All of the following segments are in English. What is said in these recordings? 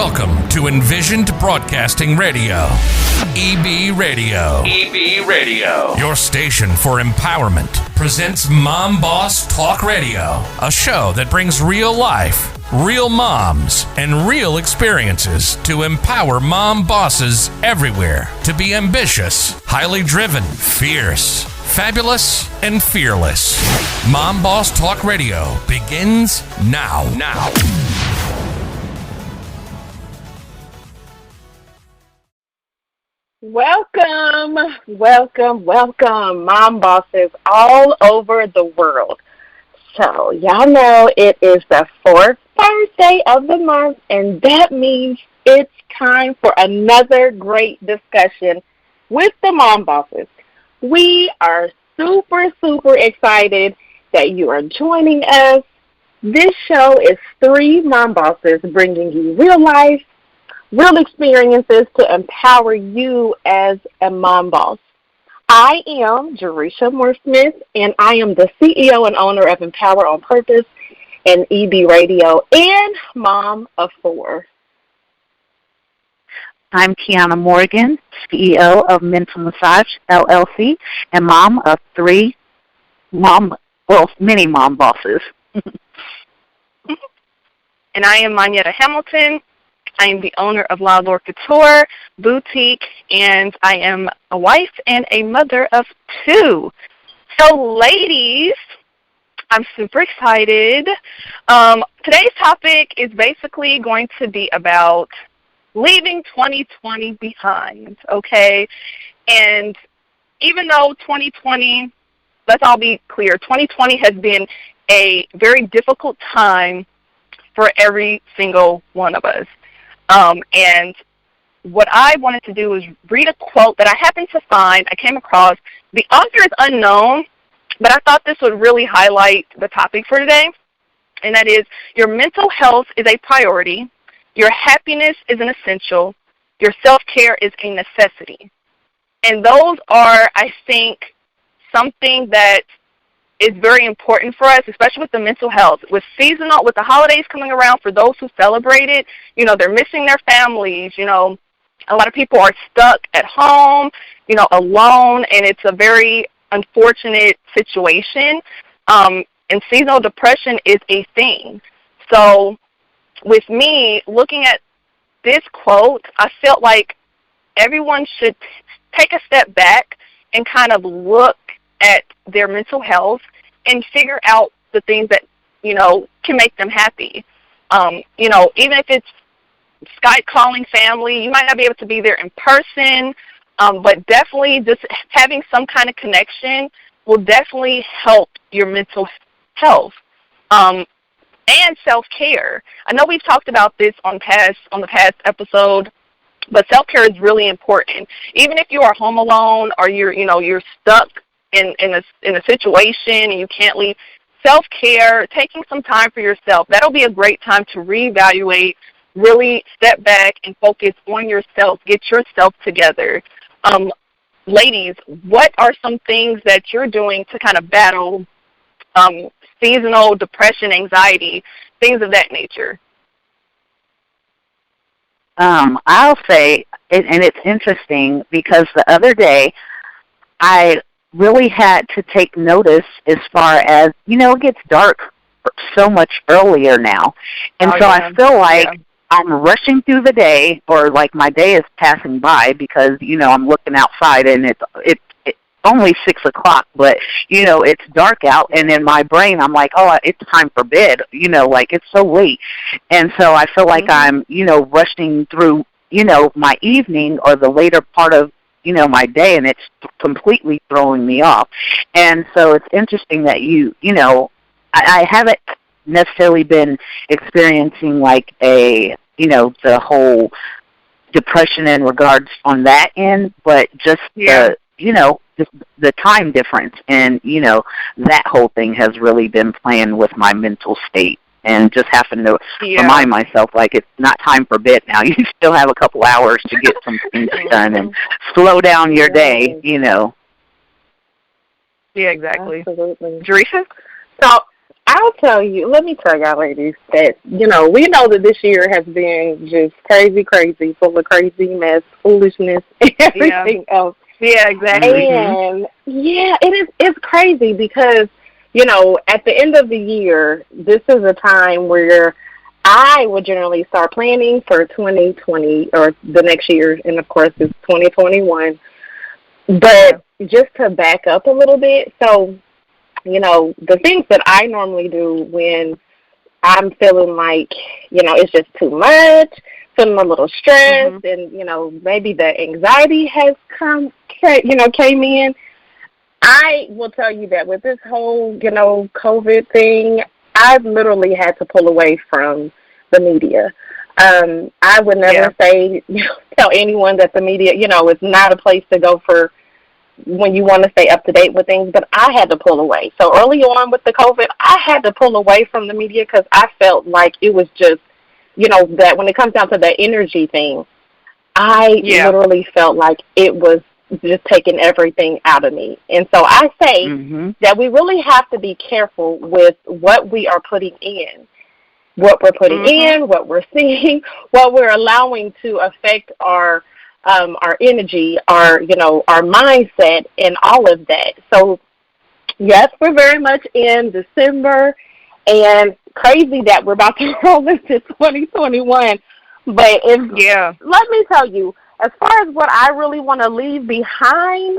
Welcome to Envisioned Broadcasting Radio. EB Radio. EB Radio. Your station for empowerment presents Mom Boss Talk Radio, a show that brings real life, real moms, and real experiences to empower mom bosses everywhere to be ambitious, highly driven, fierce, fabulous, and fearless. Mom Boss Talk Radio begins now. Welcome, mom bosses all over the world. So, y'all know it is the fourth Thursday of the month, and that means it's time for another great discussion with the mom bosses. We are super excited that you are joining us. This show is three mom bosses bringing you real life, real experiences to empower you as a mom boss. I am Jerisha Moore-Smith, and I am the CEO and owner of Empower on Purpose and EB Radio and mom of four. I'm Kiana Morgan, CEO of Mental Massage, LLC, and mom of many mom bosses. And I am Monietta Hamilton. I am the owner of La Lore Couture Boutique, and I am a wife and a mother of two. So, ladies, I'm super excited. Today's topic is basically going to be about leaving 2020 behind, okay? And even though 2020, let's all be clear, 2020 has been a very difficult time for every single one of us. And what I wanted to do was read a quote that I happened to find. I came across. The author is unknown, but I thought this would really highlight the topic for today, and that is, your mental health is a priority, your happiness is an essential, your self-care is a necessity. And those are, I think, something that is very important for us, especially with the mental health. With the holidays coming around, for those who celebrate it, they're missing their families. A lot of people are stuck at home, alone, and it's a very unfortunate situation. And seasonal depression is a thing. So with me, looking at this quote, I felt like everyone should take a step back and kind of look at their mental health and figure out the things that, can make them happy. Even if it's Skype calling family, you might not be able to be there in person, but definitely just having some kind of connection will definitely help your mental health. And self-care. I know we've talked about this on the past episode, but self-care is really important. Even if you are home alone or you're stuck in a situation and you can't leave, self-care, taking some time for yourself, that'll be a great time to reevaluate, really step back and focus on yourself, get yourself together. Ladies, what are some things that you're doing to kind of battle seasonal depression, anxiety, things of that nature? I'll say, and it's interesting because the other day I really had to take notice as far as, it gets dark so much earlier now. And I feel like I'm rushing through the day, or like my day is passing by because, I'm looking outside and it's only 6 o'clock, but, it's dark out. And in my brain, I'm like, oh, it's time for bed, like it's so late. And so I feel like I'm, rushing through, my evening or the later part of, my day, and it's completely throwing me off. And so it's interesting that I haven't necessarily been experiencing like the whole depression in regards on that end, but just the time difference and, that whole thing has really been playing with my mental state. And just having to remind myself, like, it's not time for bed now. You still have a couple hours to get some things done and slow down your day, Yeah, exactly. Absolutely. Jerisha? So let me tell y'all ladies that, we know that this year has been just crazy, full of crazy mess, foolishness, and everything else. Yeah, exactly. And it's crazy because, at the end of the year, this is a time where I would generally start planning for 2020 or the next year, and of course it's 2021. But just to back up a little bit, so, the things that I normally do when I'm feeling like, it's just too much, feeling a little stressed, and, maybe the anxiety has came in. I will tell you that with this whole, COVID thing, I've literally had to pull away from the media. I would never say, tell anyone that the media, is not a place to go for when you want to stay up to date with things, but I had to pull away. So early on with the COVID, I had to pull away from the media because I felt like it was just, that when it comes down to the energy thing, I literally felt like it was just taking everything out of me. And so I say that we really have to be careful with what we are putting in, what we're putting in, what we're seeing, what we're allowing to affect our energy, our mindset, and all of that. So, yes, we're very much in December, and crazy that we're about to roll into 2021. But let me tell you, as far as what I really want to leave behind,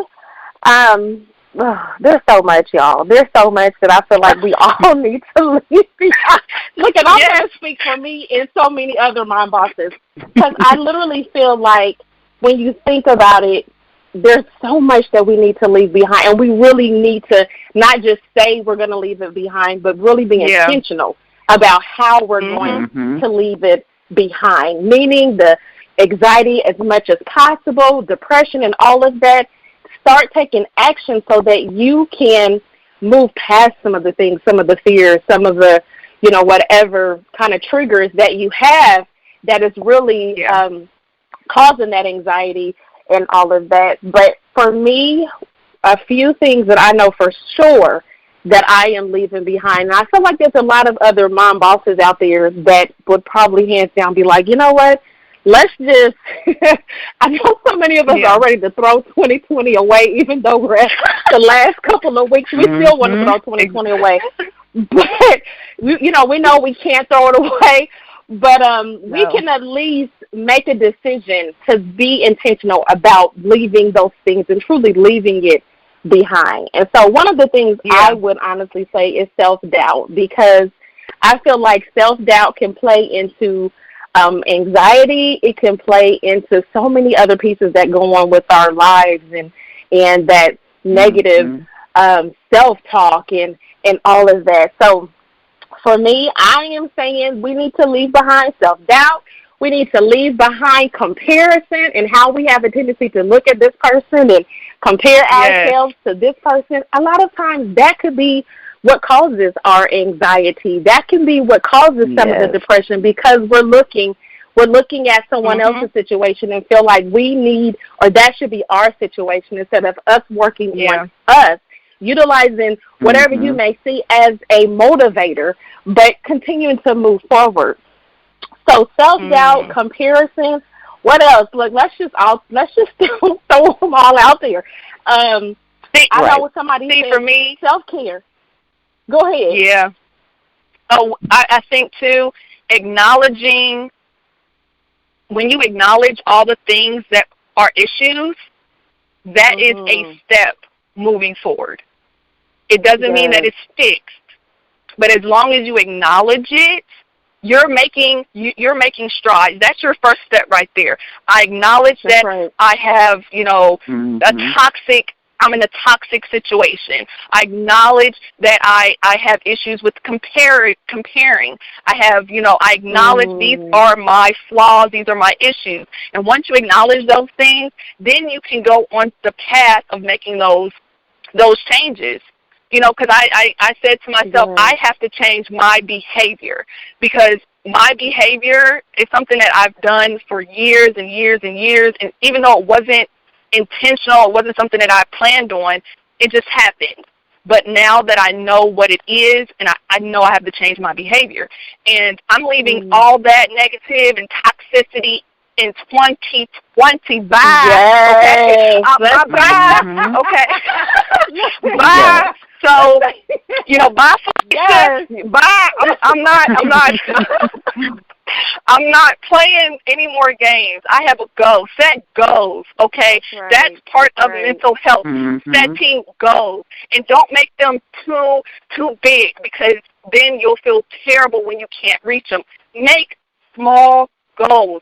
there's so much, y'all. There's so much that I feel like we all need to leave behind. Look, and I'm going to speak for me and so many other mom bosses, because I literally feel like when you think about it, there's so much that we need to leave behind, and we really need to not just say we're going to leave it behind, but really be intentional about how we're going to leave it behind, meaning the anxiety as much as possible, depression and all of that. Start taking action so that you can move past some of the things, some of the fears, some of the, whatever kind of triggers that you have that is really causing that anxiety and all of that. But for me, a few things that I know for sure that I am leaving behind. And I feel like there's a lot of other mom bosses out there that would probably hands down be like, you know what? Let's just, I know so many of us are ready to throw 2020 away, even though we're at the last couple of weeks. We still want to throw 2020 away. But, we know we can't throw it away. But we can at least make a decision to be intentional about leaving those things and truly leaving it behind. And so one of the things I would honestly say is self-doubt, because I feel like self-doubt can play into anxiety. It can play into so many other pieces that go on with our lives, and that negative self-talk and all of that. So for me, I am saying we need to leave behind self-doubt. We need to leave behind comparison and how we have a tendency to look at this person and compare ourselves to this person. A lot of times that could be what causes our anxiety. That can be what causes some of the depression, because we're looking at someone else's situation and feel like we need, or that should be our situation, instead of us working on us, utilizing whatever you may see as a motivator, but continuing to move forward. So self-doubt, comparison, what else? Look, let's just throw them all out there. I know what somebody said, for me, self-care. Go ahead. Yeah. Oh, I think, too, when you acknowledge all the things that are issues, that is a step moving forward. It doesn't mean that it's fixed, but as long as you acknowledge it, you're making strides. That's your first step right there. I acknowledge that I have, I'm in a toxic situation. I acknowledge that I have issues with comparing. I have, I acknowledge these are my flaws, these are my issues. And once you acknowledge those things, then you can go on the path of making those changes. Because I said to myself, I have to change my behavior, because my behavior is something that I've done for years and years and years, and even though it wasn't intentional, it wasn't something that I planned on, it just happened. But now that I know what it is, and I know I have to change my behavior, and I'm leaving all that negative and toxicity in 2020. Bye. Yes, okay, bye. Okay, bye. So, bye. Yes. Bye. I'm not. I'm not playing any more games. I have a goal. Set goals, okay? Right. That's part of mental health. Setting goals. And don't make them too big, because then you'll feel terrible when you can't reach them. Make small goals.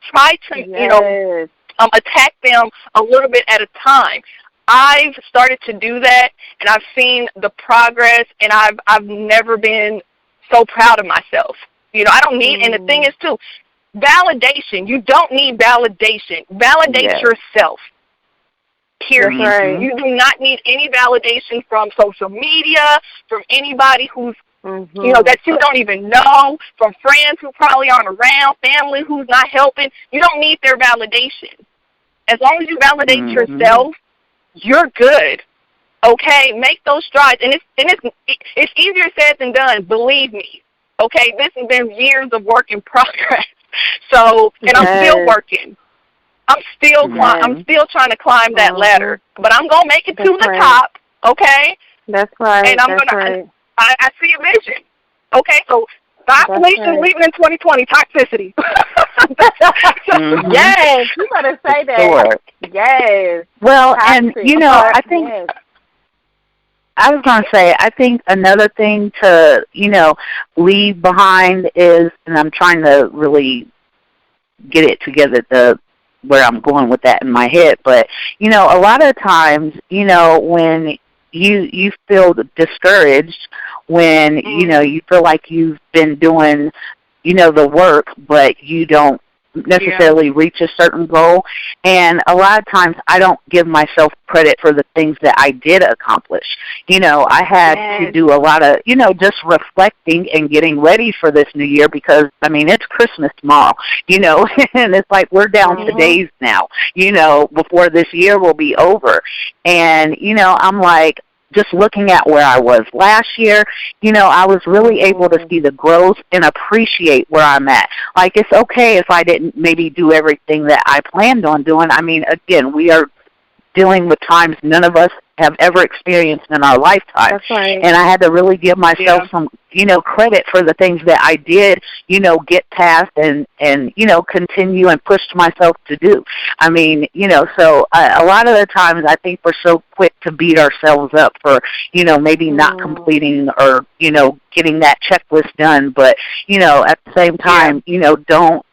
Try to, attack them a little bit at a time. I've started to do that, and I've seen the progress, and I've never been so proud of myself. I don't need, and the thing is, too, validation. You don't need validation. Validate yourself, period. Right. You do not need any validation from social media, from anybody who's, that you don't even know, from friends who probably aren't around, family who's not helping. You don't need their validation. As long as you validate yourself, you're good. Okay? Make those strides. And it's easier said than done, believe me. Okay, this has been years of work in progress. So, and I'm still working. I'm still trying to climb that ladder. But I'm gonna make it to the top. Okay. That's right. And I'm gonna. I see a vision. Okay, so stop leaving in 2020 toxicity. Yes, you better say that. Sure. Yes. Well, and I think. Yes. I was going to say, I think another thing to, leave behind is, and I'm trying to really get it together where I'm going with that in my head, but, a lot of times, when you feel discouraged, when, you feel like you've been doing, the work, but you don't necessarily reach a certain goal. And a lot of times I don't give myself credit for the things that I did accomplish. I had to do a lot of, just reflecting and getting ready for this new year, because, it's Christmas tomorrow, and it's like we're down to days now, before this year will be over. And, I'm like, just looking at where I was last year, I was really able to see the growth and appreciate where I'm at. Like, it's okay if I didn't maybe do everything that I planned on doing. Again, we are dealing with times none of us have ever experienced in our lifetime. That's right. And I had to really give myself some, credit for the things that I did, get past and continue and push myself to do. So a lot of the times I think we're so quick to beat ourselves up for, maybe not completing or, getting that checklist done. But, at the same time, don't,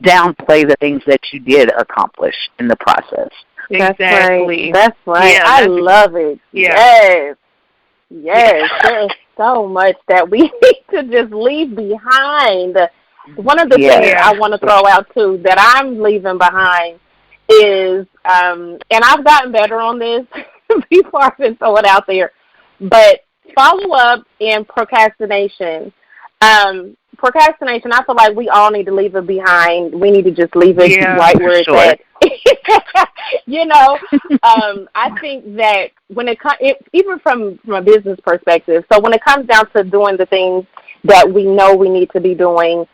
downplay the things that you did accomplish in the process. Exactly. That's right. Yeah, I love it. Yeah. Yes. There's so much that we need to just leave behind. One of the things I want to throw out, too, that I'm leaving behind is, and I've gotten better on this before I've been throw it out there, but follow-up and procrastination. Procrastination, I feel like we all need to leave it behind. We need to just leave it right where it's at. I think that when it comes, even from a business perspective, so when it comes down to doing the things that we know we need to be doing,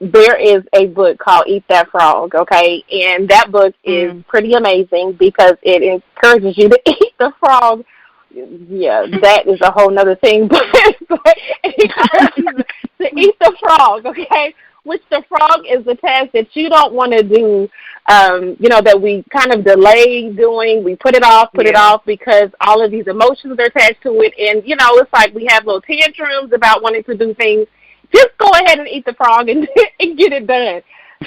there is a book called Eat That Frog, okay? And that book is pretty amazing because it encourages you to eat the frog. Yeah, that is a whole nother thing, but it encourages you to eat the frog, okay? Which the frog is the task that you don't want to do, that we kind of delay doing. We put it off because all of these emotions are attached to it. And, it's like we have little tantrums about wanting to do things. Just go ahead and eat the frog and get it done.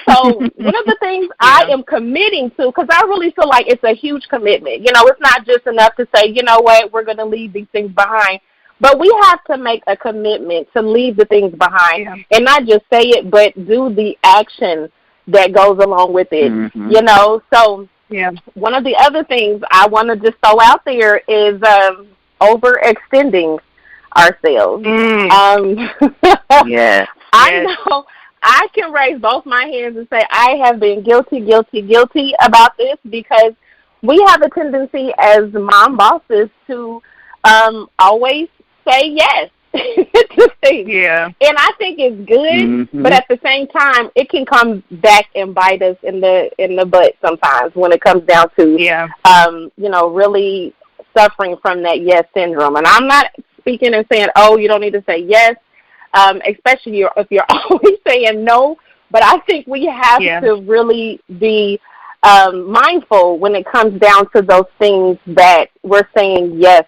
So one of the things I am committing to, because I really feel like it's a huge commitment. It's not just enough to say, we're going to leave these things behind. But we have to make a commitment to leave the things behind and not just say it, but do the action that goes along with it, So one of the other things I want to just throw out there is overextending ourselves. I know I can raise both my hands and say I have been guilty about this, because we have a tendency as mom bosses to always say yes to things. Yeah. And I think it's good, but at the same time, it can come back and bite us in the butt sometimes when it comes down to, really suffering from that yes syndrome. And I'm not speaking and saying, oh, you don't need to say yes, especially if you're always saying no. But I think we have to really be mindful when it comes down to those things that we're saying yes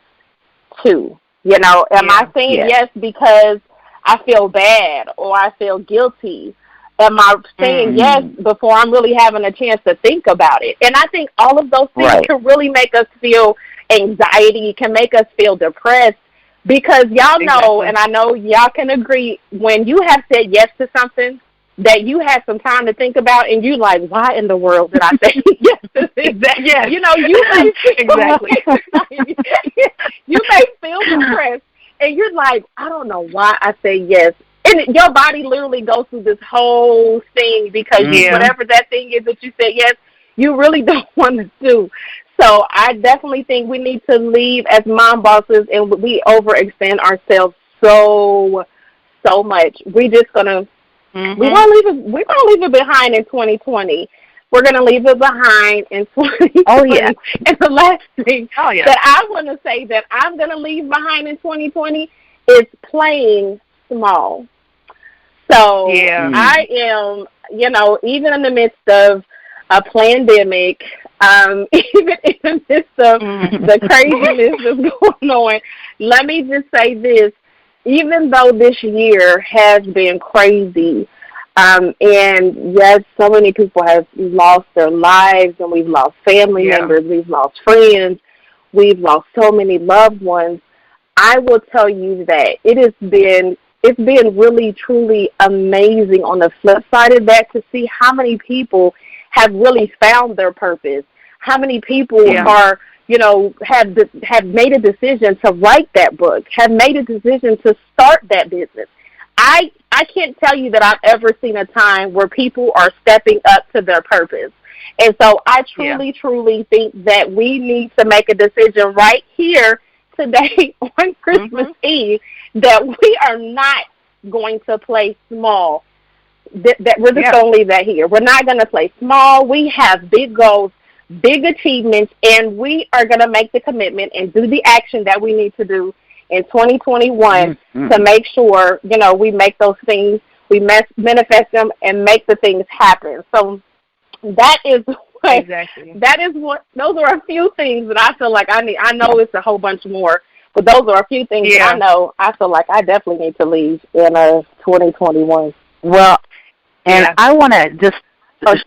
to. You know, am I saying yes because I feel bad or I feel guilty? Am I saying yes before I'm really having a chance to think about it? And I think all of those things can really make us feel anxiety, can make us feel depressed, because y'all know, and I know y'all can agree, when you have said yes to something that you had some time to think about, and you like, why in the world did I say yes to this? Yes. You know, you may you may feel depressed, and you're like, I don't know why I say yes. And your body literally goes through this whole thing because whatever that thing is that you said yes, you really don't want to do. So I definitely think we need to leave as mom bosses, and we overextend ourselves so much. We're just gonna we're gonna leave it behind in 2020. We're gonna leave it behind in 2020. Oh yeah. And the last thing that I want to say that I'm gonna leave behind in 2020 is playing small. So I am, even in the midst of a pandemic, even in the midst of the craziness that's going on, let me just say this. Even though this year has been crazy, and yes, so many people have lost their lives, and we've lost family members, we've lost friends, we've lost so many loved ones, I will tell you that it's been really, truly amazing on the flip side of that to see how many people have really found their purpose, how many people are, have made a decision to write that book, have made a decision to start that business. I can't tell you that I've ever seen a time where people are stepping up to their purpose. And so I truly think that we need to make a decision right here today on Christmas Eve that we are not going to play small. That we're just going to leave that here. We're not going to play small. We have big goals, big achievements, and we are going to make the commitment and do the action that we need to do in 2021 to make sure, we make those things, we manifest them, and make the things happen. So that is those are a few things that I feel like I need. I know it's a whole bunch more, but those are a few things that I know I feel like I definitely need to leave in 2021. Well, and I want to just,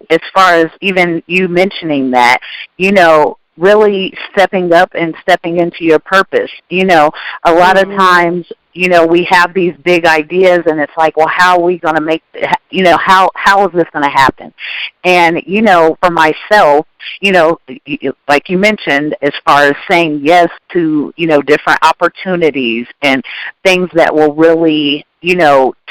as far as even you mentioning that, really stepping up and stepping into your purpose. A lot of times, we have these big ideas, and it's like, well, how are we going to make, how is this going to happen? And, for myself, like you mentioned, as far as saying yes to, different opportunities and things that will really,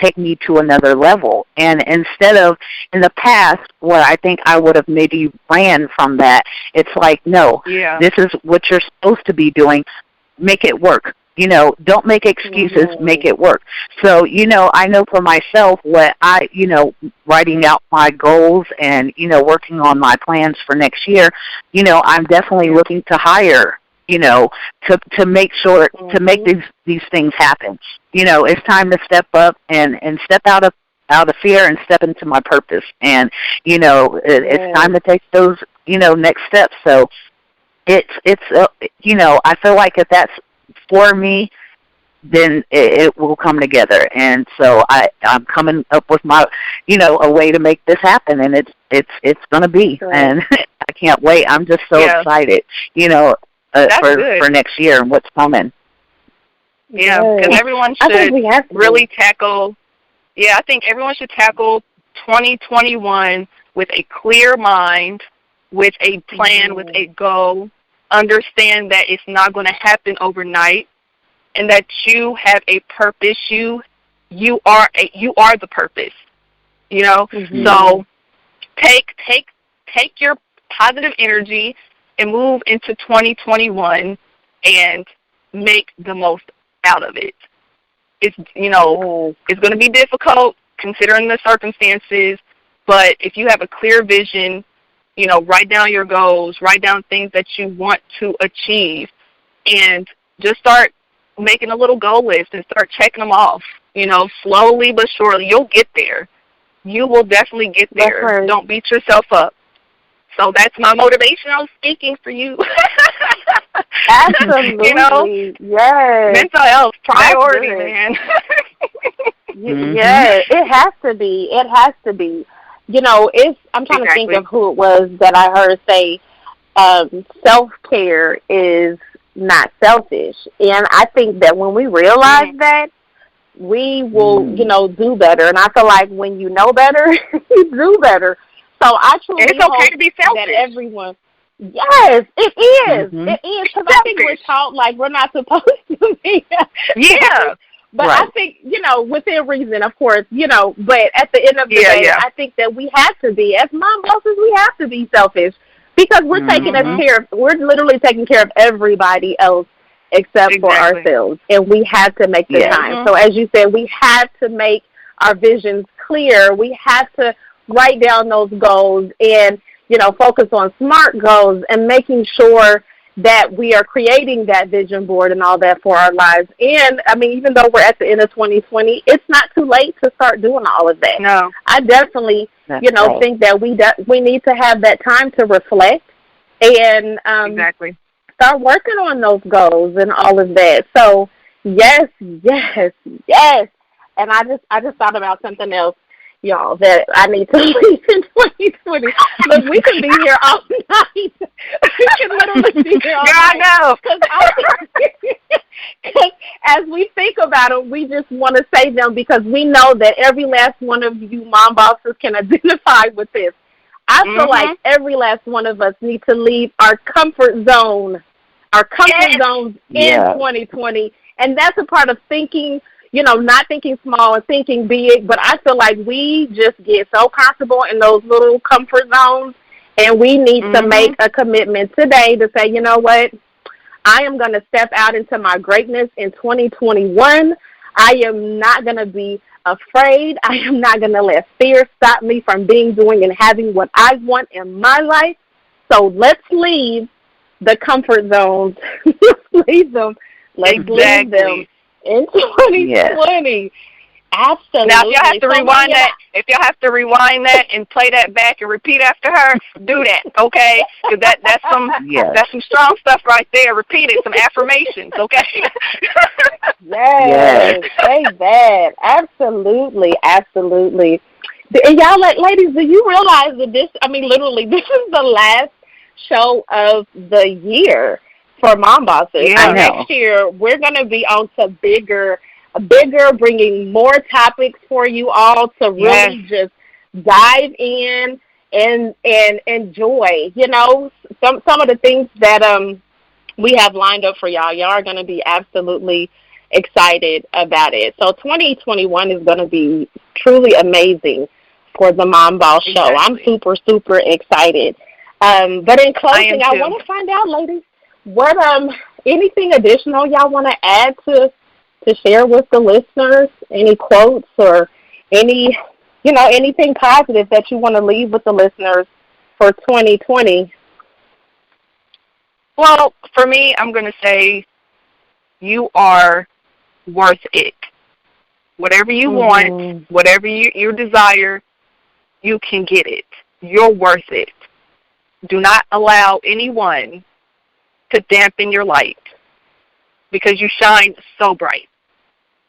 take me to another level. And instead of, in the past, what I think I would have maybe ran from that, it's like, no, this is what you're supposed to be doing. Make it work. Don't make excuses, make it work. So, I know for myself what I, writing out my goals and, working on my plans for next year, I'm definitely looking to hire, to make sure, to make these things happen. It's time to step up and step out of fear and step into my purpose. And, it's time to take those, next steps. So it's I feel like if that's for me, then it will come together. And so I'm coming up with my, a way to make this happen, and it's going to be. And I can't wait. I'm just so excited, for next year and what's coming. Yeah, because everyone should really tackle, I think everyone should tackle 2021 with a clear mind, with a plan, with a goal. Understand that it's not going to happen overnight, and that you have a purpose. You are the purpose. So take your positive energy and move into 2021 and make the most out of it. It's, it's going to be difficult considering the circumstances, but if you have a clear vision, write down your goals, write down things that you want to achieve, and just start making a little goal list and start checking them off. Slowly but surely, you'll get there. You will definitely get there. Right. Don't beat yourself up. So that's my motivational speaking for you. Absolutely. Yes. Mental health priority, man. Yes, it has to be. It has to be. I'm trying to think of who it was that I heard say self-care is not selfish. And I think that when we realize that, we will, do better. And I feel like when you know better, you do better. So I truly hope to be selfish. That everyone, yes, it is. It is. Because I think we're taught like we're not supposed to be. Yeah. But right. I think, within reason, of course, but at the end of the day, I think that we have to be, as mom bosses, we have to be selfish because we're we're literally taking care of everybody else except for ourselves. And we have to make the time. So as you said, we have to make our visions clear. We have to write down those goals and, focus on SMART goals and making sure that we are creating that vision board and all that for our lives. And, even though we're at the end of 2020, it's not too late to start doing all of that. No. I definitely, think that we need to have that time to reflect and start working on those goals and all of that. So, yes. And I just thought about something else, y'all, that I need to leave in 2020. Look, we can be here all night. We can literally be here all night. I know. Because as we think about it, we just want to say them because we know that every last one of you mom bosses can identify with this. I feel like every last one of us need to leave our comfort zones in 2020. And that's a part of thinking, not thinking small and thinking big, but I feel like we just get so comfortable in those little comfort zones, and we need to make a commitment today to say, you know what, I am going to step out into my greatness in 2021. I am not going to be afraid. I am not going to let fear stop me from doing, and having what I want in my life. So let's leave the comfort zones. Let's leave them. Let's leave them in 2020. Absolutely. Now, if y'all have to rewind that and play that back and repeat after her, do that, okay? Because that's some strong stuff right there. Repeat it, some affirmations, okay? Yes, say that. Absolutely. And y'all, ladies, do you realize that this is the last show of the year for Mom Bosses? Yeah, next year, we're going to be on to bigger, bringing more topics for you all to really just dive in and enjoy. Some of the things that we have lined up for y'all. Y'all are going to be absolutely excited about it. So 2021 is going to be truly amazing for the Mom Boss Show. I'm super, super excited. But in closing, I want to find out, ladies, what anything additional y'all want to add to share with the listeners? Any quotes or anything positive that you want to leave with the listeners for 2020? Well, for me, I'm going to say you are worth it. Whatever you want, whatever you desire, you can get it. You're worth it. Do not allow anyone to dampen your light because you shine so bright.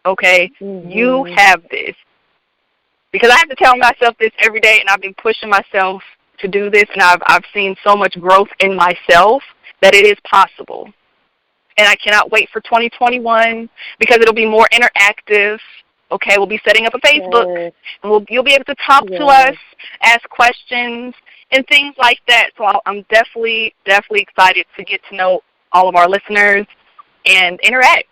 Okay? You have this. Because I have to tell myself this every day, and I've been pushing myself to do this, and I've seen so much growth in myself that it is possible. And I cannot wait for 2021 because it'll be more interactive. Okay, we'll be setting up a Facebook, and you'll be able to talk to us, ask questions, and things like that. So I'm definitely excited to get to know all of our listeners and interact.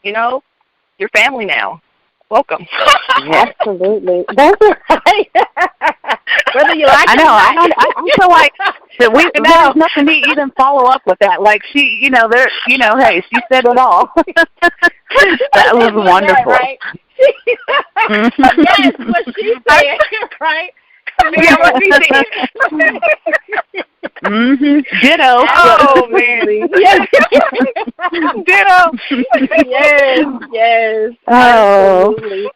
You're family now. Welcome. Absolutely. That's right. Whether you like it or not. I feel like there's nothing to even follow up with that. Like she, hey, she said it all. That was wonderful. Right? Yes, what she said, right? Yeah, what she said. Ditto. Oh, man. Yes. Ditto. Yes. Oh. Absolutely.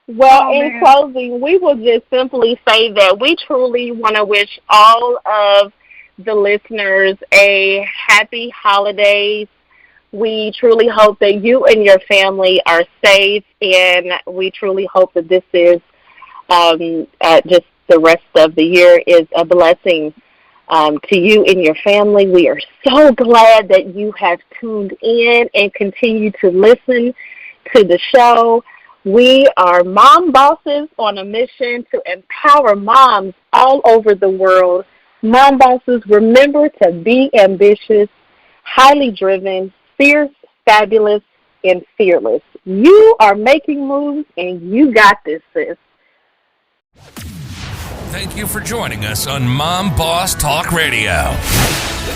Well, in closing, we will just simply say that we truly want to wish all of the listeners a happy holidays. We truly hope that you and your family are safe, and we truly hope that this is just the rest of the year is a blessing to you and your family. We are so glad that you have tuned in and continue to listen to the show. We are Mom Bosses on a mission to empower moms all over the world. Mom Bosses, remember to be ambitious, highly driven, fierce, fabulous, and fearless. You are making moves, and you got this, sis. Thank you for joining us on Mom Boss Talk Radio.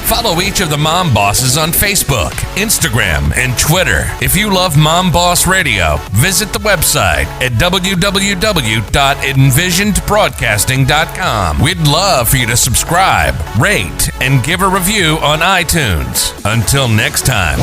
Follow each of the Mom Bosses on Facebook, Instagram, and Twitter. If you love Mom Boss Radio, visit the website at www.envisionedbroadcasting.com. We'd love for you to subscribe, rate, and give a review on iTunes. Until next time.